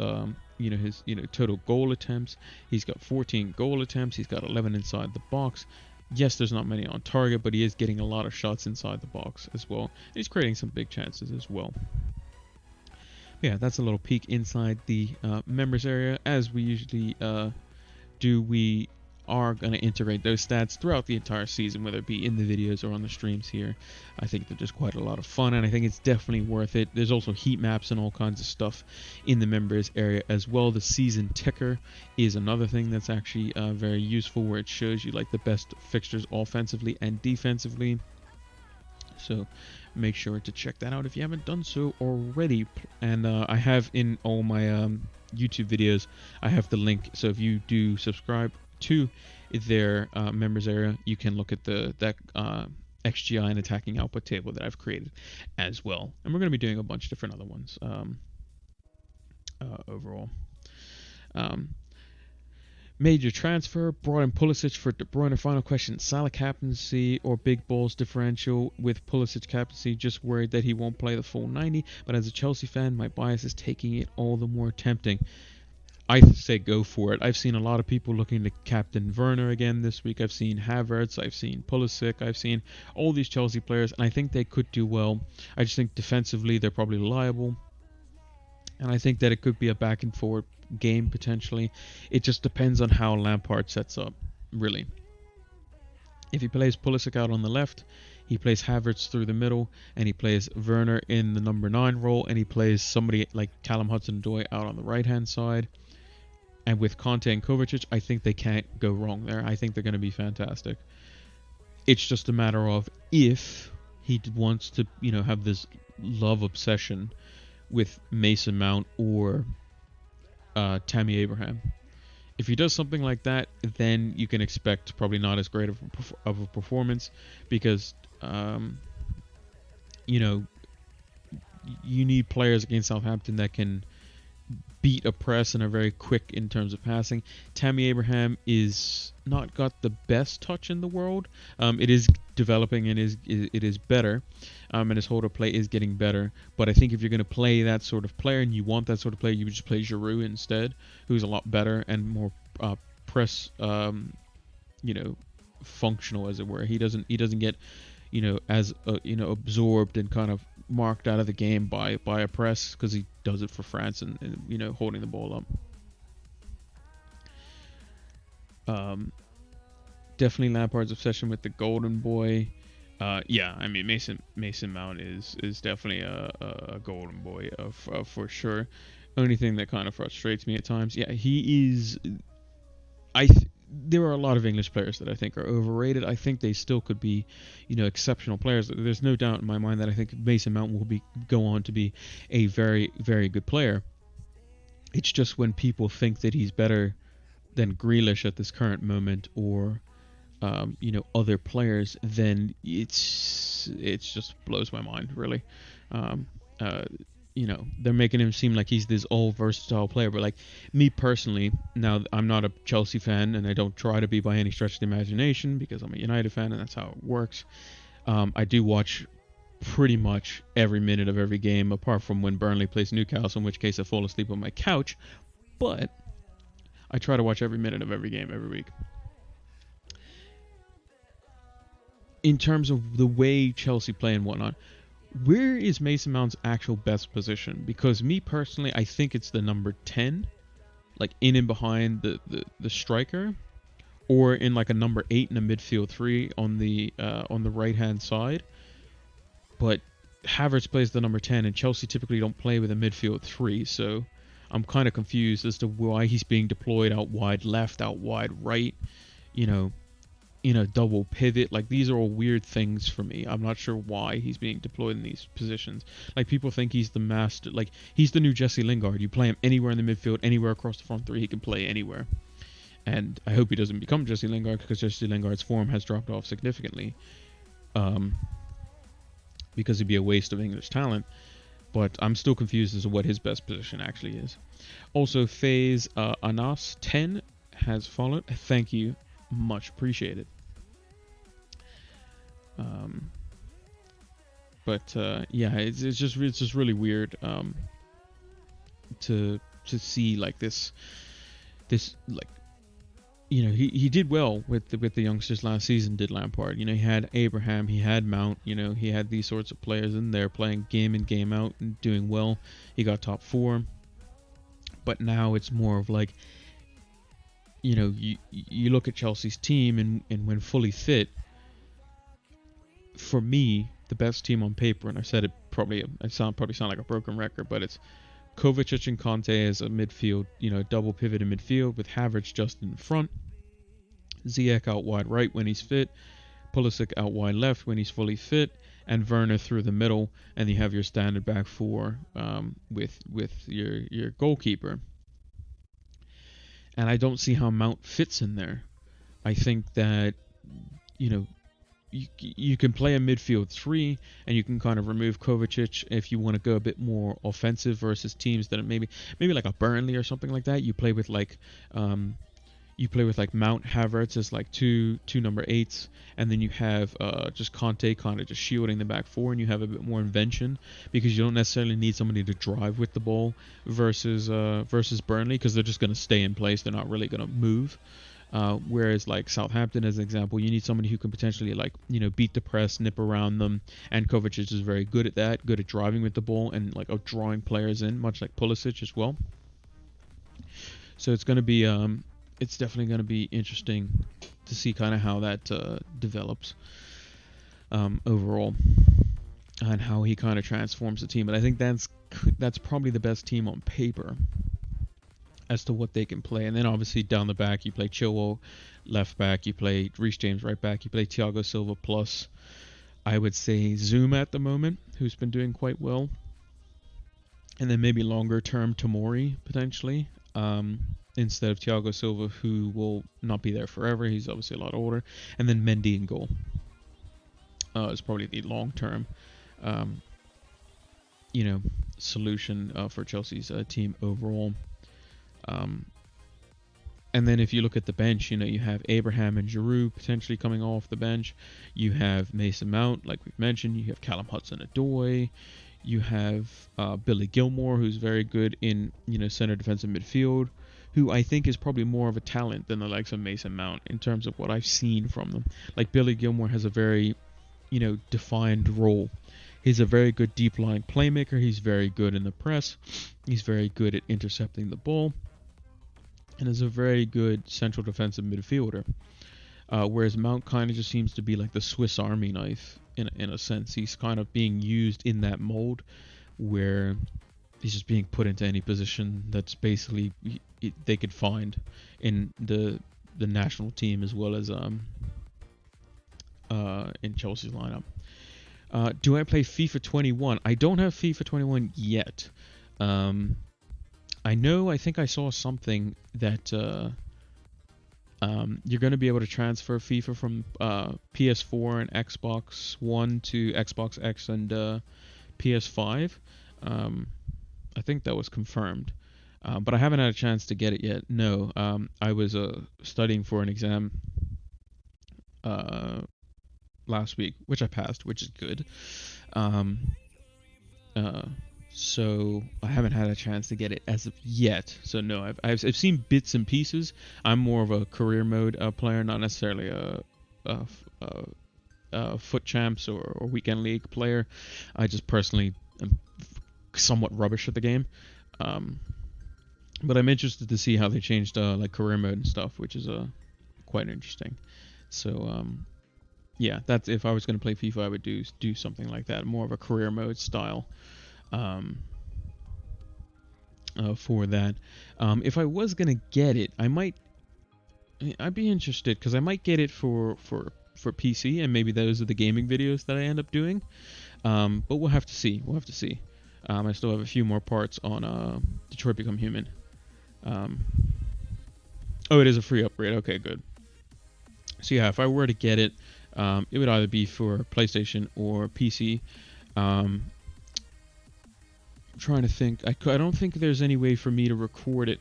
his total goal attempts. He's got 14 goal attempts. He's got 11 inside the box. Yes, there's not many on target, but he is getting a lot of shots inside the box as well. He's creating some big chances as well. Yeah, that's a little peek inside the members area. As we usually do, we are going to integrate those stats throughout the entire season, whether it be in the videos or on the streams here. I think they're just quite a lot of fun, and I think it's definitely worth it. There's also heat maps and all kinds of stuff in the members area as well. The season ticker is another thing that's actually very useful, where it shows you like the best fixtures offensively and defensively. So make sure to check that out if you haven't done so already. And I have in all my YouTube videos, I have the link. So if you do subscribe to their members area, you can look at that XGI and attacking output table that I've created as well. And we're going to be doing a bunch of different other ones overall. Major transfer, brought in Pulisic for De Bruyne. Final question, Salah captaincy or big balls differential with Pulisic captaincy? Just worried that he won't play the full 90, but as a Chelsea fan, my bias is taking it all the more tempting. I say go for it. I've seen a lot of people looking to captain Werner again this week. I've seen Havertz, I've seen Pulisic, I've seen all these Chelsea players, and I think they could do well. I just think defensively they're probably liable, and I think that it could be a back and forward game potentially. It just depends on how Lampard sets up, really. If he plays Pulisic out on the left, he plays Havertz through the middle, and he plays Werner in the number 9 role, and he plays somebody like Callum Hudson-Odoi out on the right hand side. And with Conte and Kovacic, I think they can't go wrong there. I think they're going to be fantastic. It's just a matter of if he wants to, have this love obsession with Mason Mount or Tammy Abraham. If he does something like that, then you can expect probably not as great of a performance, because you need players against Southampton that can beat a press and are very quick in terms of passing. Tammy Abraham is not got the best touch in the world. It is developing and it is better, and his hold up play is getting better. But I think if you're going to play that sort of player and you want that sort of player, you would just play Giroud instead, who's a lot better and more press, functional, as it were. He doesn't get as absorbed and kind of marked out of the game by a press, because he does it for France and holding the ball up. Definitely Lampard's obsession with the golden boy. Mason Mount is definitely a golden boy for sure. Only thing that kind of frustrates me at times, he is. There are a lot of English players that I think are overrated. I think they still could be, exceptional players. There's no doubt in my mind that I think Mason Mount will go on to be a very, very good player. It's just when people think that he's better than Grealish at this current moment, or other players, then it's just blows my mind, really. They're making him seem like he's this all versatile player, but like me personally, now I'm not a Chelsea fan, and I don't try to be by any stretch of the imagination, because I'm a United fan and that's how it works. I do watch pretty much every minute of every game, apart from when Burnley plays Newcastle, in which case I fall asleep on my couch, but I try to watch every minute of every game every week. In terms of the way Chelsea play and whatnot, where is Mason Mount's actual best position? Because me personally, I think it's the number 10, like in and behind the striker, or in like a number 8 in a midfield 3 on the right hand side. But Havertz plays the number 10, and Chelsea typically don't play with a midfield 3, so I'm kind of confused as to why he's being deployed out wide left, out wide right, in a double pivot. Like, these are all weird things for me. I'm not sure why he's being deployed in these positions. Like, people think he's the master, like he's the new Jesse Lingard. You play him anywhere in the midfield, anywhere across the front 3, he can play anywhere. And I hope he doesn't become Jesse Lingard, because Jesse Lingard's form has dropped off significantly, because it'd be a waste of English talent. But I'm still confused as to what his best position actually is. Also, FaZe Anas 10 has followed. Thank you, much appreciated. It's just really weird to to see like this like, you know, he did well with the youngsters last season, did Lampard. You know, he had Abraham, he had Mount, you know, he had these sorts of players in there playing game in, game out and doing well. He got top 4. But now it's more of like, you know, you look at Chelsea's team and when fully fit, for me, the best team on paper, and I said it probably, probably sound like a broken record, but it's Kovacic and Conte as a midfield, you know, double pivot in midfield with Havertz just in front, Ziyech out wide right when he's fit, Pulisic out wide left when he's fully fit, and Werner through the middle, and you have your standard back 4 with your goalkeeper. And I don't see how Mount fits in there. I think that, you know, you can play a midfield 3, and you can kind of remove Kovacic if you want to go a bit more offensive versus teams that are maybe like a Burnley or something like that. You play with like Mount, Havertz as like two number 8s, and then you have just Conte kind of just shielding the back 4, and you have a bit more invention because you don't necessarily need somebody to drive with the ball versus Burnley, because they're just going to stay in place. They're not really going to move. Whereas like Southampton, as an example, you need somebody who can potentially, like, you know, beat the press, nip around them, and Kovacic is very good at that, good at driving with the ball and like drawing players in, much like Pulisic as well. So it's going to be it's definitely going to be interesting to see kind of how that develops overall, and how he kind of transforms the team. But I think that's probably the best team on paper as to what they can play. And then obviously down the back, you play Chilwell left back, you play Reece James right back, you play Thiago Silva plus, I would say, Zuma at the moment, who's been doing quite well. And then maybe longer term Tomori potentially, instead of Thiago Silva, who will not be there forever. He's obviously a lot older. And then Mendy in goal is probably the long term solution for Chelsea's team overall. And then if you look at the bench, you know, you have Abraham and Giroud potentially coming off the bench. You have Mason Mount, like we've mentioned. You have Callum Hudson-Odoi. You have Billy Gilmore, who's very good in, you know, center defensive midfield, who I think is probably more of a talent than the likes of Mason Mount in terms of what I've seen from them. Like, Billy Gilmore has a very, you know, defined role. He's a very good deep line playmaker. He's very good in the press. He's very good at intercepting the ball, and is a very good central defensive midfielder. Whereas Mount kind of just seems to be like the Swiss Army knife in a sense. He's kind of being used in that mold where he's just being put into any position that's basically they could find in the national team as well as in Chelsea's lineup. Do I play FIFA 21? I don't have FIFA 21 yet. I think I saw something that you're going to be able to transfer FIFA from PS4 and Xbox One to Xbox X and PS5. I think that was confirmed. But I haven't had a chance to get it yet. No, I was studying for an exam last week, which I passed, which is good. So I haven't had a chance to get it as of yet. So no, I've seen bits and pieces. I'm more of a career mode player, not necessarily a foot champs or weekend league player. I just personally am somewhat rubbish at the game. But I'm interested to see how they changed like career mode and stuff, which is quite interesting. So yeah, that's if I was going to play FIFA, I would do something like that, more of a career mode style. For that. If I was gonna get it, I'd be interested because I might get it for PC, and maybe those are the gaming videos that I end up doing. But we'll have to see. I still have a few more parts on Detroit Become Human. Oh, it is a free upgrade. Okay, good. So yeah, if I were to get it, it would either be for PlayStation or PC. I'm trying to think. I don't think there's any way for me to record it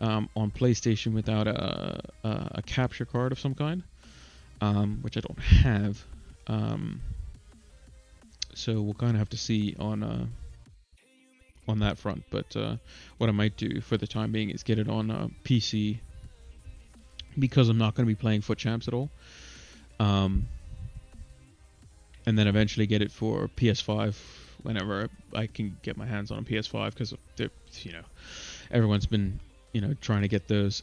on PlayStation without a capture card of some kind, which I don't have. So we'll kind of have to see on on that front. But what I might do for the time being is get it on PC, because I'm not going to be playing Foot Champs at all. And then eventually get it for PS5 whenever I can get my hands on a PS5, because everyone's been trying to get those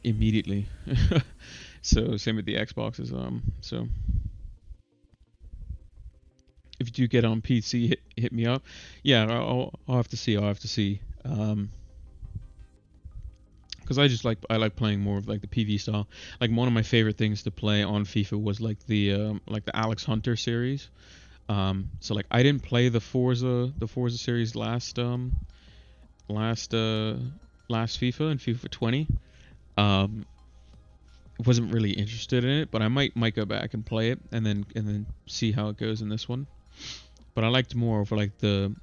immediately. So same with the Xboxes. So if you do get on PC, hit me up. Yeah, I'll have to see. Because I like playing more of like the PV style. Like one of my favorite things to play on FIFA was like the Alex Hunter series. So like I didn't play the Forza series last FIFA, in FIFA 20. Wasn't really interested in it, but I might go back and play it and then see how it goes in this one. But I liked more of like the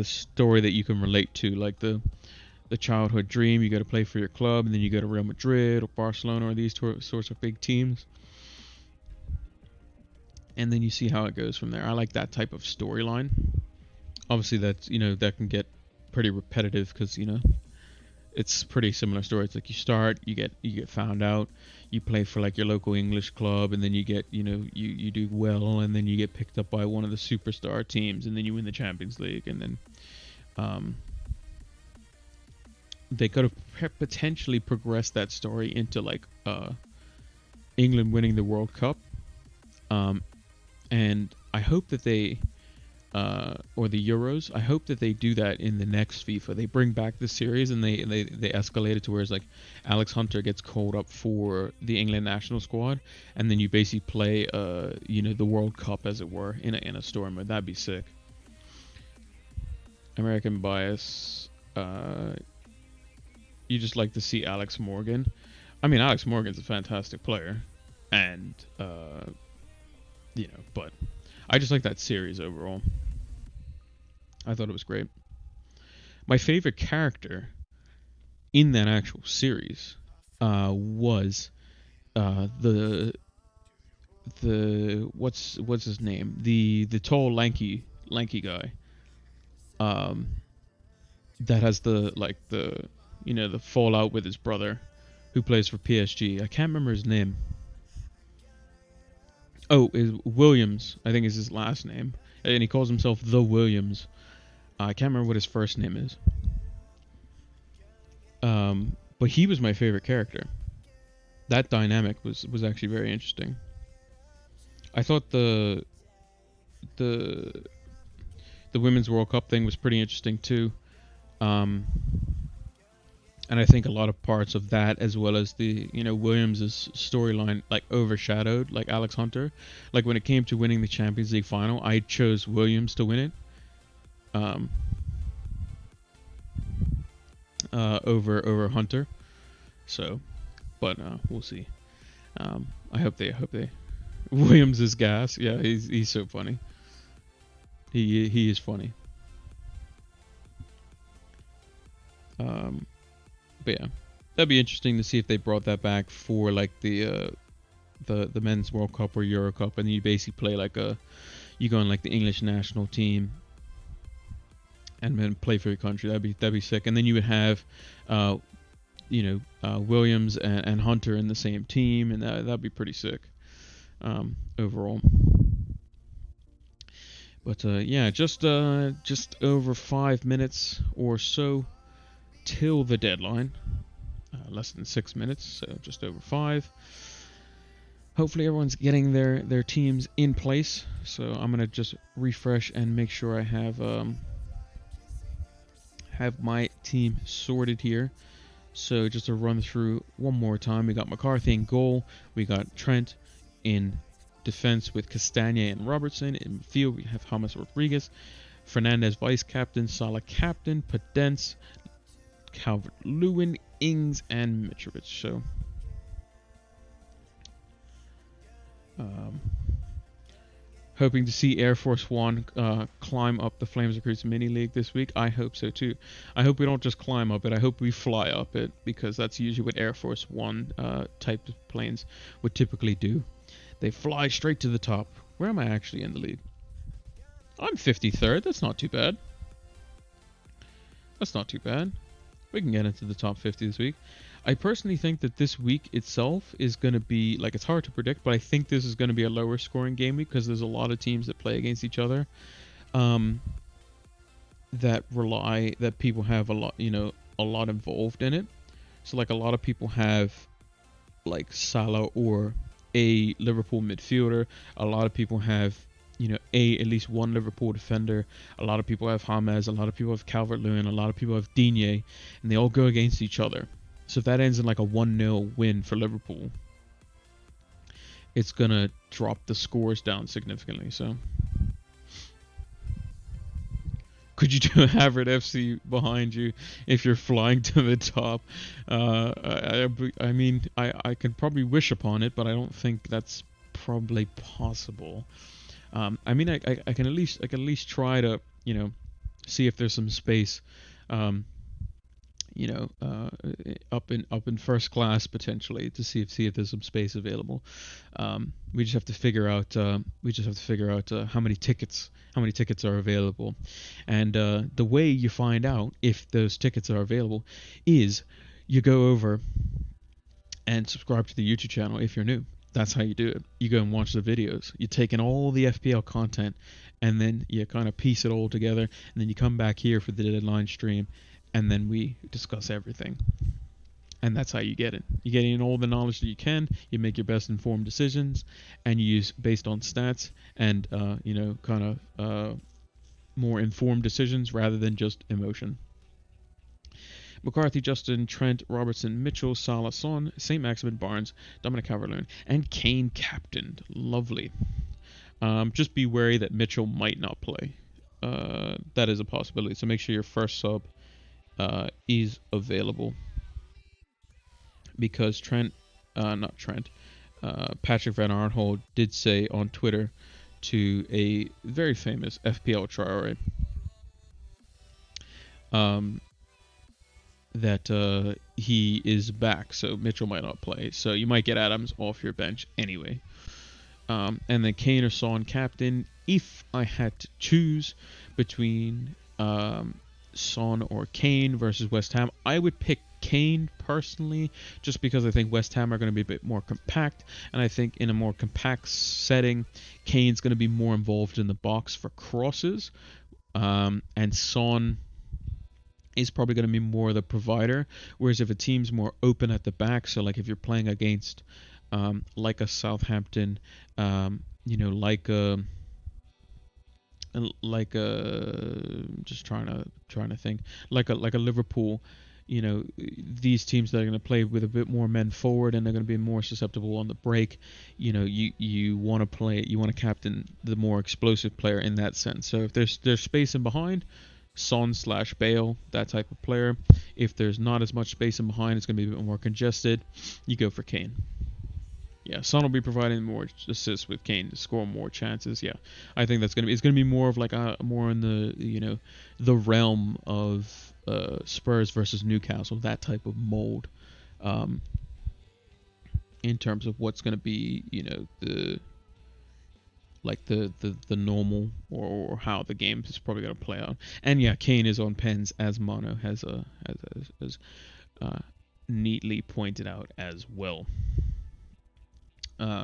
story that you can relate to, like the childhood dream. You got to play for your club, and then you go to Real Madrid or Barcelona or these sorts of big teams, and then you see how it goes from there. I like that type of storyline. Obviously, that's that can get pretty repetitive, because it's pretty similar story. It's like you start, you get found out, you play for like your local English club, and then you get you do well, and then you get picked up by one of the superstar teams, and then you win the Champions League, and then they could have potentially progressed that story into like England winning the World Cup, and I hope that they or the Euros. I hope that they do that in the next FIFA. They bring back the series, and they escalate it to where it's like Alex Hunter gets called up for the England national squad, and then you basically play the World Cup, as it were, in a story mode. That'd be sick. American bias. You just like to see Alex Morgan. I mean, Alex Morgan's a fantastic player, and but I just like that series overall. I thought it was great. My favorite character in that actual series was the what's his name? The tall lanky guy. That has the fallout with his brother, who plays for PSG. I can't remember his name. Oh, is Williams, I think is his last name, and he calls himself the Williams. I can't remember what his first name is. But he was my favorite character. That dynamic was actually very interesting. I thought the Women's World Cup thing was pretty interesting too. And I think a lot of parts of that, as well as the Williams' storyline, like overshadowed like Alex Hunter. Like when it came to winning the Champions League final, I chose Williams to win it over Hunter. So, but we'll see. I hope they Williams is gas. Yeah, he's so funny. He is funny. But yeah, that'd be interesting to see if they brought that back for like the Men's World Cup or Euro Cup, and you basically play like you go on like the English national team and then play for your country. That'd be sick. And then you would have Williams and Hunter in the same team, and that'd be pretty sick overall. But yeah, just over 5 minutes or so till the deadline. Less than 6 minutes, so just over 5. Hopefully everyone's getting their teams in place. So I'm gonna just refresh and make sure I have my team sorted here. So just to run through one more time, we got McCarthy in goal, we got Trent in defense with Castagne and Robertson. In midfield we have James Rodriguez, Fernandez vice captain, Salah captain, Podence, Calvert-Lewin, Ings, and Mitrovic. So hoping to see Air Force One climb up the Flames Recruits Mini League this week. I hope so too. I hope we don't just climb up it. I hope we fly up it, because that's usually what Air Force One type of planes would typically do. They fly straight to the top. Where am I actually in the league? I'm 53rd. That's not too bad. That's not too bad. We can get into the top 50 this week. I personally think that this week itself is going to be, like, it's hard to predict, but I think this is going to be a lower scoring game week because there's a lot of teams that play against each other. That people have a lot, a lot involved in it. So, like, a lot of people have, like, Salah or a Liverpool midfielder. A lot of people have, at least one Liverpool defender. A lot of people have James. A lot of people have Calvert-Lewin. A lot of people have Digne. And they all go against each other. So if that ends in like a 1-0 win for Liverpool, it's going to drop the scores down significantly. So could you do a Havard FC behind you if you're flying to the top? I mean, I could probably wish upon it, but I don't think that's probably possible. I mean, I can at least try to, see if there's some space, up in first class potentially to see if there's some space available. We just have to figure out how many tickets are available, and the way you find out if those tickets are available is you go over and subscribe to the YouTube channel if you're new. That's how you do it. You go and watch the videos. You take in all the FPL content, and then you kind of piece it all together, and then you come back here for the deadline stream, and then we discuss everything. And that's how you get it. You get in all the knowledge that you can, you make your best informed decisions, and you use based on stats and, more informed decisions rather than just emotion. McCarthy, Justin, Trent, Robertson, Mitchell, Salah, Son, St. Maximin, Barnes, Dominic Calvert-Lewin, and Kane captained. Lovely. Just be wary that Mitchell might not play. That is a possibility. So make sure your first sub is available. Because Patrick Van Arnhold did say on Twitter to a very famous FPL Traore that he is back, so Mitchell might not play. So you might get Adams off your bench anyway. And then Kane or Son captain. If I had to choose between Son or Kane versus West Ham, I would pick Kane personally, just because I think West Ham are going to be a bit more compact, and I think in a more compact setting, Kane's going to be more involved in the box for crosses, and Son is probably going to be more the provider, whereas if a team's more open at the back, so like if you're playing against like a Southampton, just trying to think, like a Liverpool, these teams that are going to play with a bit more men forward and they're going to be more susceptible on the break, you want to captain the more explosive player in that sense. So if there's space in behind, Son/Bale, that type of player. If there's not as much space in behind, it's going to be a bit more congested, you go for Kane. Yeah, Son will be providing more assists with Kane to score more chances. Yeah, I think it's going to be more of like more in the the realm of Spurs versus Newcastle, that type of mold, in terms of what's going to be the normal or how the game is probably going to play out. And yeah, Kane is on pens, as Mono has neatly pointed out as well.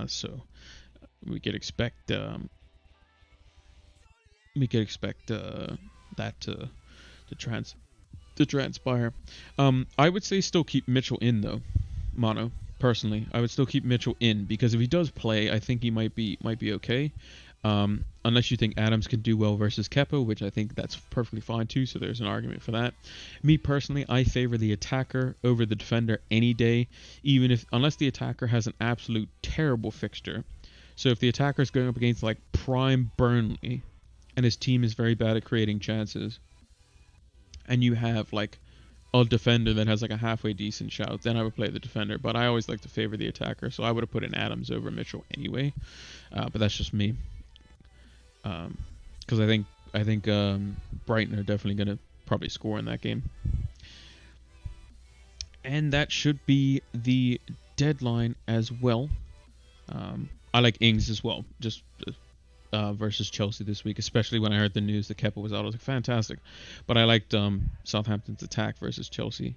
So we could expect that to transpire. I would say still keep Mitchell in though, Mono. Personally, I would still keep Mitchell in, because if he does play, I think he might be okay. Unless you think Adams can do well versus Kepa, which I think that's perfectly fine too, so there's an argument for that. Me personally, I favor the attacker over the defender any day, unless the attacker has an absolute terrible fixture. So if the attacker is going up against like prime Burnley and his team is very bad at creating chances, and you have like a defender that has like a halfway decent shout, then I would play the defender. But I always like to favor the attacker, so I would have put in Adams over Mitchell anyway. But that's just me. Because I think Brighton are definitely going to probably score in that game. And that should be the deadline as well. I like Ings as well. Just versus Chelsea this week, especially when I heard the news that Kepa was out. I was like, fantastic. But I liked Southampton's attack versus Chelsea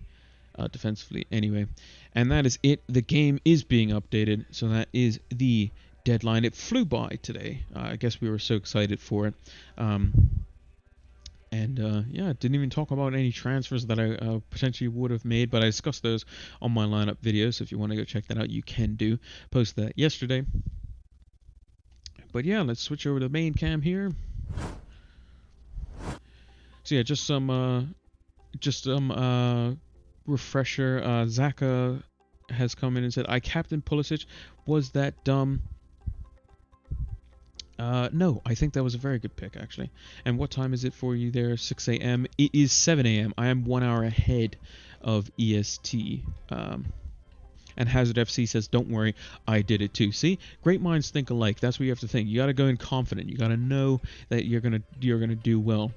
defensively anyway. And that is it. The game is being updated, so that is the deadline. It flew by today. I guess we were so excited for it. Yeah, didn't even talk about any transfers that I potentially would have made, but I discussed those on my lineup video, so if you want to go check that out, you can do. Post that yesterday. But yeah, let's switch over to the main cam here. So yeah, just some refresher. Zaka has come in and said, I captain Pulisic. Was that dumb? No, I think that was a very good pick, actually. And what time is it for you there? 6 a.m. It is 7 a.m. I am 1 hour ahead of EST. And Hazard FC says, don't worry, I did it too. See, great minds think alike. That's what you have to think. You got to go in confident. You got to know that you're gonna do well.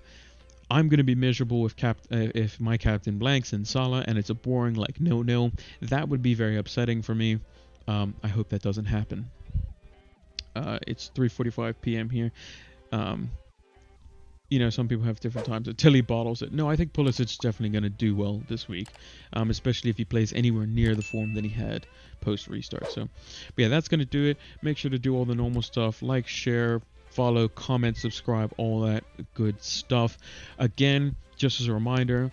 I'm gonna be miserable if my captain blanks in Salah and it's a boring like 0-0. That would be very upsetting for me. I hope that doesn't happen. It's 3:45 p.m. here. Some people have different times. Tilly bottles it. No, I think Pulisic's definitely going to do well this week, especially if he plays anywhere near the form that he had post restart. So, but yeah, that's going to do it. Make sure to do all the normal stuff: like, share, follow, comment, subscribe, all that good stuff. Again, just as a reminder,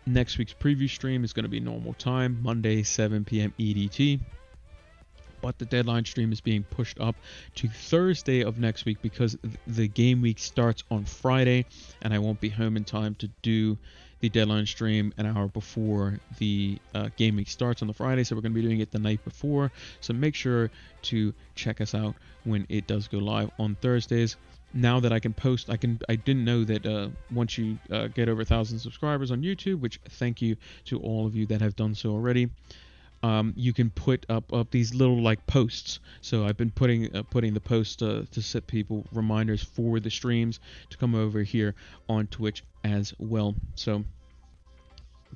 next week's preview stream is going to be normal time, Monday 7 p.m. EDT. But the deadline stream is being pushed up to Thursday of next week because the game week starts on Friday, and I won't be home in time to do the deadline stream an hour before the game week starts on the Friday. So we're going to be doing it the night before. So make sure to check us out when it does go live on Thursdays. Now that I can post, I didn't know that once you get over 1,000 subscribers on YouTube, which thank you to all of you that have done so already. You can put up these little like posts. So I've been putting the posts to set people reminders for the streams to come over here on Twitch as well. So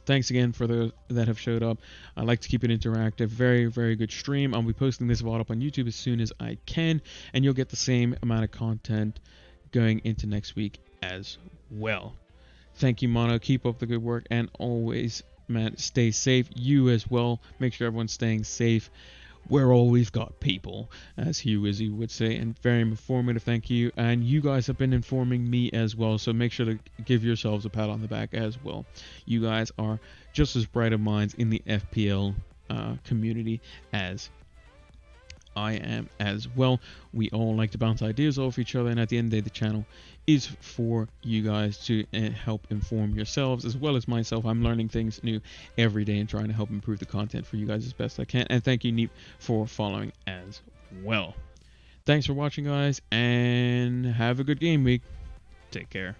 thanks again for those that have showed up. I like to keep it interactive. Very, very good stream. I'll be posting this VOD up on YouTube as soon as I can, and you'll get the same amount of content going into next week as well. Thank you, Mono. Keep up the good work, and always, man, stay safe. You as well. Make sure everyone's staying safe. We're all we've got, people, as Hugh Izzy would say, and very informative. Thank you. And you guys have been informing me as well, so make sure to give yourselves a pat on the back as well. You guys are just as bright of minds in the FPL community as I am as well. We all like to bounce ideas off each other, and at the end of the day, the channel is for you guys to help inform yourselves as well as myself. I'm learning things new every day and trying to help improve the content for you guys as best I can. And thank you, Neep, for following as well. Thanks for watching, guys, and have a good game week. Take care.